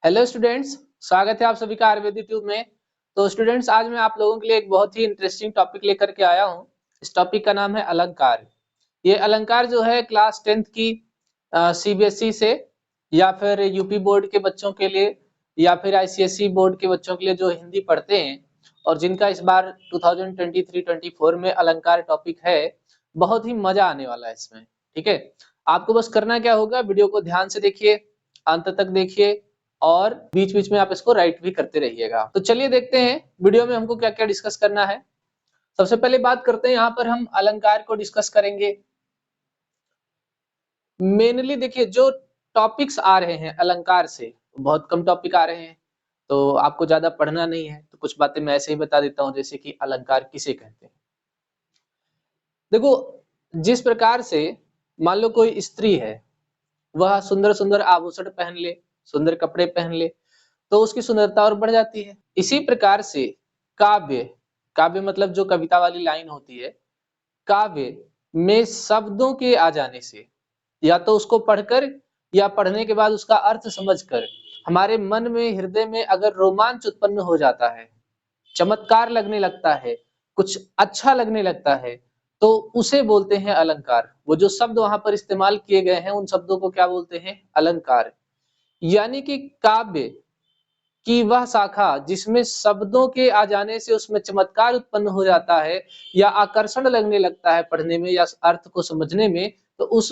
Hello students, स्वागत है आप सभी का आयुर्वेदिक ट्यूब में। तो स्टूडेंट्स, आज मैं आप लोगों के लिए एक बहुत ही इंटरेस्टिंग टॉपिक लेकर के आया हूँ। इस टॉपिक का नाम है अलंकार। ये अलंकार जो है क्लास 10th की सीबीएसई से या फिर यूपी बोर्ड के बच्चों के लिए या फिर आईसीएसई बोर्ड के बच्चों के लिए जो हिंदी पढ़ते हैं और जिनका इस बार 2023-24 में अलंकार टॉपिक है, बहुत ही मजा आने वाला है इसमें। ठीक है, आपको बस करना क्या होगा, वीडियो को ध्यान से देखिए, अंत तक देखिए और बीच बीच में आप इसको राइट भी करते रहिएगा। तो चलिए देखते हैं वीडियो में हमको क्या क्या डिस्कस करना है। सबसे पहले बात करते हैं, यहाँ पर हम अलंकार को डिस्कस करेंगे। मेनली देखिए, जो टॉपिक्स आ रहे हैं अलंकार से, बहुत कम टॉपिक आ रहे हैं, तो आपको ज्यादा पढ़ना नहीं है, तो कुछ बातें मैं ऐसे ही बता देता हूँ, जैसे कि अलंकार किसे कहते हैं। देखो, जिस प्रकार से मान लो कोई स्त्री है, वह सुंदर सुंदर आभूषण पहन ले, सुंदर कपड़े पहन ले, तो उसकी सुंदरता और बढ़ जाती है। इसी प्रकार से काव्य, काव्य मतलब जो कविता वाली लाइन होती है, काव्य में शब्दों के आ जाने से, या तो उसको पढ़कर या पढ़ने के बाद उसका अर्थ समझकर हमारे मन में, हृदय में अगर रोमांच उत्पन्न हो जाता है, चमत्कार लगने लगता है, कुछ अच्छा लगने लगता है, तो उसे बोलते हैं अलंकार। वो जो शब्द वहां पर इस्तेमाल किए गए हैं, उन शब्दों को क्या बोलते हैं? अलंकार। यानी कि काव्य कि वह शाखा जिसमें शब्दों के आ जाने से उसमें चमत्कार उत्पन्न हो जाता है या आकर्षण लगने लगता है पढ़ने में या अर्थ को समझने में, तो उस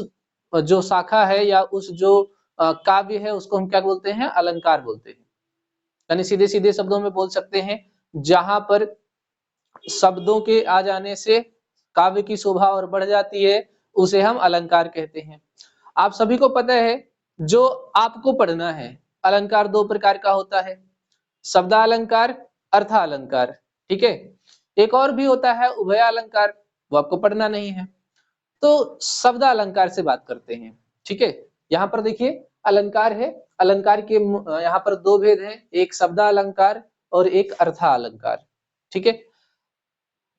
जो शाखा है या उस जो काव्य है, उसको हम क्या बोलते हैं? अलंकार बोलते हैं। यानी सीधे सीधे शब्दों में बोल सकते हैं, जहां पर शब्दों के आ जाने से काव्य की शोभा और बढ़ जाती है, उसे हम अलंकार कहते हैं। आप सभी को पता है, जो आपको पढ़ना है, अलंकार दो प्रकार का होता है, शब्दालंकार, अर्थालंकार। ठीक है, एक और भी होता है उभयालंकार, वो आपको पढ़ना नहीं है। तो शब्दालंकार से बात करते हैं। ठीक है, यहाँ पर देखिए अलंकार है, अलंकार के यहाँ पर दो भेद हैं, एक शब्दालंकार और एक अर्थालंकार। ठीक है,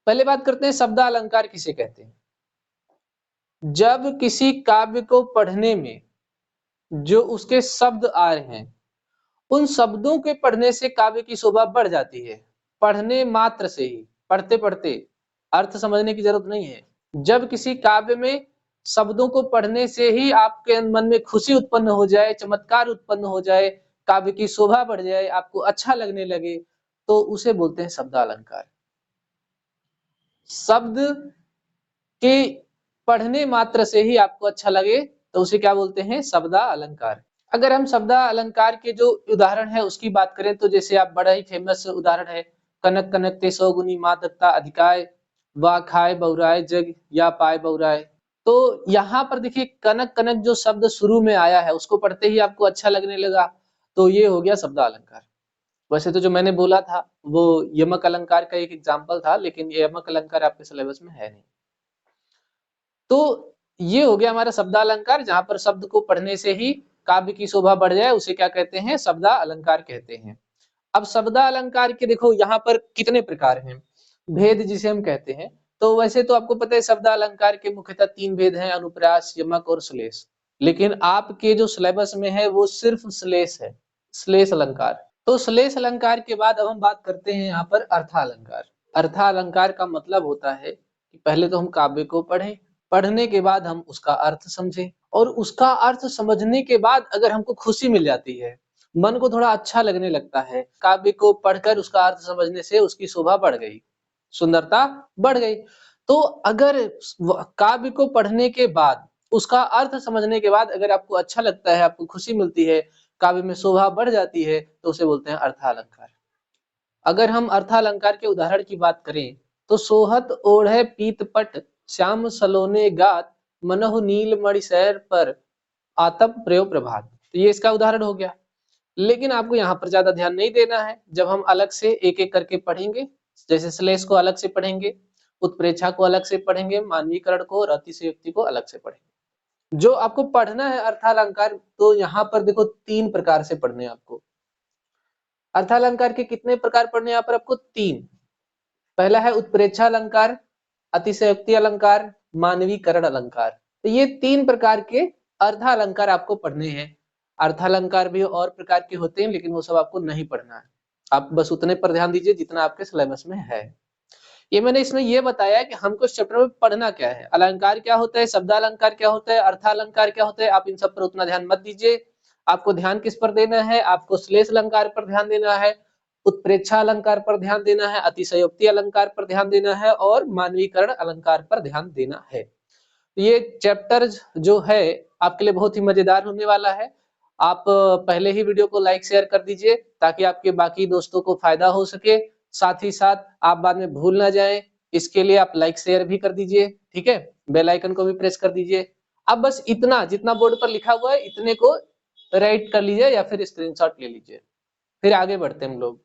पहले बात करते हैं शब्दालंकार किसे कहते हैं। जब किसी काव्य को पढ़ने में जो उसके शब्द आ रहे हैं, उन शब्दों के पढ़ने से काव्य की शोभा बढ़ जाती है। पढ़ने मात्र से ही, पढ़ते पढ़ते, अर्थ समझने की जरूरत नहीं है। जब किसी काव्य में शब्दों को पढ़ने से ही आपके मन में खुशी उत्पन्न हो जाए, चमत्कार उत्पन्न हो जाए, काव्य की शोभा बढ़ जाए, आपको अच्छा लगने लगे, तो उसे बोलते हैं शब्दालंकार। शब्द के पढ़ने मात्र से ही आपको अच्छा लगे, तो उसे क्या बोलते हैं? शब्दालंकार। अगर हम शब्दालंकार के जो उदाहरण है उसकी बात करें, तो जैसे आप बड़ा ही फेमस उदाहरण है, कनक कनक ते सौ गुनी मातकता अधिकाय, वा खाए बहुराय जग या पाए बहुराय। तो यहाँ पर देखिए, कनक कनक जो शब्द शुरू में आया है, उसको पढ़ते ही आपको अच्छा लगने लगा, तो ये हो गया शब्दालंकार। वैसे तो जो मैंने बोला था वो यमक अलंकार का एक एग्जाम्पल था, लेकिन ये यमक अलंकार आपके सिलेबस में है नहीं। तो ये हो गया हमारा शब्दालंकार, जहां पर शब्द को पढ़ने से ही काव्य की शोभा बढ़ जाए, उसे क्या कहते हैं? शब्दालंकार कहते हैं। अब शब्दालंकार के देखो यहाँ पर कितने प्रकार हैं, भेद जिसे हम कहते हैं। तो वैसे तो आपको पता है शब्दालंकार के मुख्यतः तीन भेद हैं, अनुप्रास, यमक और श्लेष। लेकिन आपके जो सिलेबस में है वो सिर्फ श्लेष है, श्लेष अलंकार। तो श्लेष अलंकार के बाद अब हम बात करते हैं यहाँ पर अर्थालंकार। अर्थालंकार का मतलब होता है कि पहले तो हम काव्य को पढ़ें, पढ़ने के बाद हम उसका अर्थ समझें, और उसका अर्थ समझने के बाद अगर हमको खुशी मिल जाती है, मन को थोड़ा अच्छा लगने लगता है, काव्य को पढ़कर उसका अर्थ समझने से उसकी शोभा बढ़ गई, सुंदरता बढ़ गई। तो अगर काव्य को पढ़ने के बाद, उसका अर्थ समझने के बाद अगर आपको अच्छा लगता है, आपको खुशी मिलती है, काव्य में शोभा बढ़ जाती है, तो उसे बोलते हैं अर्थालंकार। अगर हम अर्थालंकार के उदाहरण की बात करें, तो सोहत ओढ़े पीतपट श्याम सलोने गात, मनहु नील मणिसैर पर आतप प्रयो प्रभात। तो ये इसका उदाहरण हो गया। लेकिन आपको यहाँ पर ज्यादा ध्यान नहीं देना है, जब हम अलग से एक एक करके पढ़ेंगे, जैसे श्लेष को अलग से पढ़ेंगे, उत्प्रेक्षा को अलग से पढ़ेंगे, मानवीकरण को और अतिशयोक्ति को अलग से पढ़ेंगे। जो आपको पढ़ना है अर्थालंकार, तो यहाँ पर देखो तीन प्रकार से पढ़ने आपको। अर्थालंकार के कितने प्रकार पढ़ने यहाँ पर आपको? तीन। पहला है उत्प्रेक्षा अलंकार, अतिशयोक्ति अलंकार, मानवीकरण अलंकार। तो ये तीन प्रकार के अर्धालंकार आपको पढ़ने हैं। अर्थालंकार भी और प्रकार के होते हैं, लेकिन वो सब आपको नहीं पढ़ना है। आप बस उतने पर ध्यान दीजिए जितना आपके सिलेबस में है। ये मैंने इसमें ये बताया कि हमको इस चैप्टर में पढ़ना क्या है, अलंकार क्या होता है, शब्दालंकार क्या होता है, अर्थालंकार क्या होता है। आप इन सब पर उतना ध्यान मत दीजिए। आपको ध्यान किस पर देना है, आपको श्लेष अलंकार पर ध्यान देना है, उत्प्रेक्षा अलंकार पर ध्यान देना है, अतिशयोक्ति अलंकार पर ध्यान देना है और मानवीकरण अलंकार पर ध्यान देना है। ये चैप्टर जो है आपके लिए बहुत ही मजेदार होने वाला है। आप पहले ही वीडियो को लाइक शेयर कर दीजिए ताकि आपके बाकी दोस्तों को फायदा हो सके। साथ ही साथ आप बाद में भूल ना जाएं, इसके लिए आप लाइक शेयर भी कर दीजिए, ठीक है। बेल आइकन को भी प्रेस कर दीजिए। अब बस इतना जितना बोर्ड पर लिखा हुआ है इतने को राइट कर लीजिए या फिर स्क्रीनशॉट ले लीजिए, फिर आगे बढ़ते हैं हम लोग।